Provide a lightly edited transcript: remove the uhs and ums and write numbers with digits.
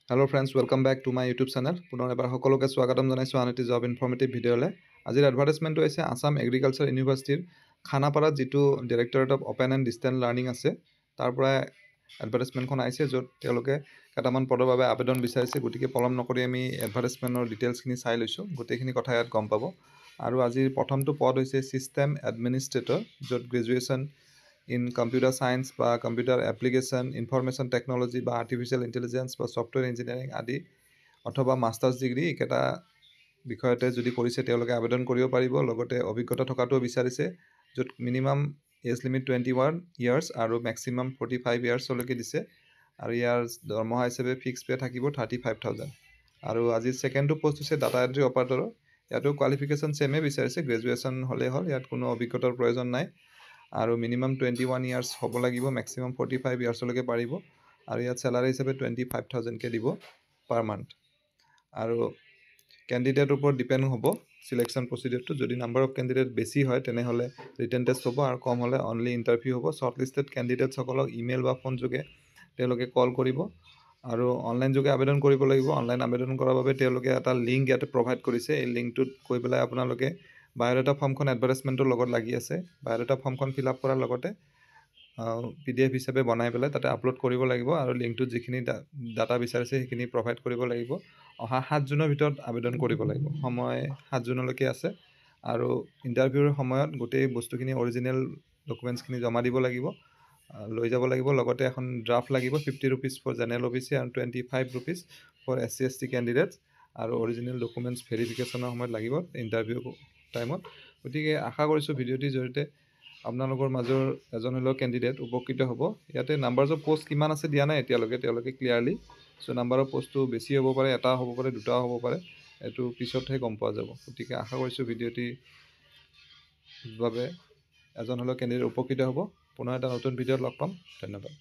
Hello friends, welcome back to my YouTube channel. পুনৰ এবাৰ সকলোকে স্বাগতম জনাইছো আন এটি জব ইনফৰ্মেটিভ ভিডিঅ'লৈ। আজিৰ এডভাৰটাইজমেণ্টটো হৈছে আসাম এগ্ৰিকালচাৰ ইউনিভাৰ্চিটিৰ খানাপাৰাত যিটো directorate of open and distance learning আছে তাৰ পৰা এডভাৰটাইজমেণ্টখন আহিছে য'ত তেওঁলোকে কেইটামান পদৰ বাবে আবেদন বিচাৰিছে। গতিকে পলম নকৰি আমি এডভাৰটাইজমেণ্টৰ ডিটেইলছখিনি চাই লৈছোঁ। গোটেইখিনি কথা ইয়াত গম পাব। আৰু আজিৰ প্ৰথমটো পদ হৈছে ছিষ্টেম এডমিনিষ্ট্ৰেটৰ, য'ত গ্ৰেজুৱেশ্যন ইন কম্পিউটাৰ ছায়েন্স বা কম্পিউটাৰ এপ্লিকেশ্যন, ইনফৰমেশ্যন টেকন'লজি বা আৰ্টিফিচিয়েল ইণ্টেলিজেঞ্চ বা ছফ্টৱেৰ ইঞ্জিনিয়াৰিং আদি অথবা মাষ্টাৰ্ছ ডিগ্ৰী এইকেইটা বিষয়তে যদি কৰিছে তেওঁলোকে আবেদন কৰিব পাৰিব। লগতে অভিজ্ঞতা থকাটোও বিচাৰিছে, য'ত মিনিমাম এজ লিমিট 21 ইয়াৰ্ছ আৰু মেক্সিমাম 45 ইয়াৰ্ছলৈকে দিছে। আৰু ইয়াৰ দৰমহা হিচাপে ফিক্স পে থাকিব 35,000। আৰু আজি ছেকেণ্ডটো পষ্ট হৈছে ডাটা এণ্ট্ৰি অপাৰেটৰৰ। ইয়াতো কোৱালিফিকেশ্যন ছেমে বিচাৰিছে, গ্ৰেজুৱেশ্যন হ'লেই হ'ল, ইয়াত কোনো অভিজ্ঞতাৰ প্ৰয়োজন নাই। আৰু মিনিমাম 21 ইয়াৰ্ছ হ'ব লাগিব, মেক্সিমাম 45 ইয়াৰ্ছলৈকে পাৰিব। আৰু ইয়াত চেলাৰী হিচাপে 25,000কৈ দিব পাৰ মান্থ। আৰু কেণ্ডিডেটৰ ওপৰত ডিপেণ্ড হ'ব চিলেকশ্যন প্ৰচিডিউৰটো। যদি নাম্বাৰ অফ কেণ্ডিডেট বেছি হয় তেনেহ'লে ৰিটেন টেষ্ট হ'ব, আৰু কম হ'লে অনলি ইণ্টাৰভিউ হ'ব। শ্বৰ্ট লিষ্টেড কেণ্ডিডেটসকলক ইমেইল বা ফোন যোগে তেওঁলোকে কল কৰিব আৰু অনলাইন যোগে আবেদন কৰিব লাগিব। অনলাইন আবেদন কৰাৰ বাবে তেওঁলোকে এটা লিংক ইয়াতে প্ৰভাইড কৰিছে। এই লিংকটোত গৈ পেলাই আপোনালোকে বায়'ডাটা ফৰ্মখন এডভাৰটাইজমেণ্টৰ লগত লাগি আছে। বায়'ডাটা ফৰ্মখন ফিল আপ কৰাৰ লগতে PDF হিচাপে বনাই পেলাই তাতে আপলোড কৰিব লাগিব, আৰু লিংকটোত যিখিনি ডাটা বিচাৰিছে সেইখিনি প্ৰভাইড কৰিব লাগিব। অহা 7 জুনৰ ভিতৰত আবেদন কৰিব লাগিব। সময় 7 জুনলৈকে আছে। আৰু ইণ্টাৰভিউৰ সময়ত গোটেই বস্তুখিনি অৰিজিনেল ডকুমেণ্টছখিনি জমা দিব লাগিব, লৈ যাব লাগিব। লগতে এখন ড্ৰাফ্ট লাগিব, 50 rupees for general or' BC আৰু 25 rupees for SC ST candidates. আৰু অৰিজিনেল ডকুমেণ্টছ ভেৰিফিকেশ্যনৰ সময়ত লাগিব ইণ্টাৰভিউ টাইমত। গতিকে আশা কৰিছোঁ ভিডিঅ'টিৰ জৰিয়তে আপোনালোকৰ মাজৰ এজন হ'লেও কেণ্ডিডেট উপকৃত হ'ব। ইয়াতে নাম্বাৰছ অফ পষ্ট কিমান আছে দিয়া নাই এতিয়ালৈকে তেওঁলোকে ক্লিয়াৰলি। চ' নাম্বাৰ অফ পষ্টটো বেছি হ'ব পাৰে, এটা হ'ব পাৰে, দুটাও হ'ব পাৰে, এইটো পিছতহে গম পোৱা যাব। গতিকে আশা কৰিছোঁ ভিডিঅ'টিৰ বাবে এজন হ'লেও কেণ্ডিডেট উপকৃত হ'ব। পুনৰ এটা নতুন ভিডিঅ'ত লগ পাম। ধন্যবাদ।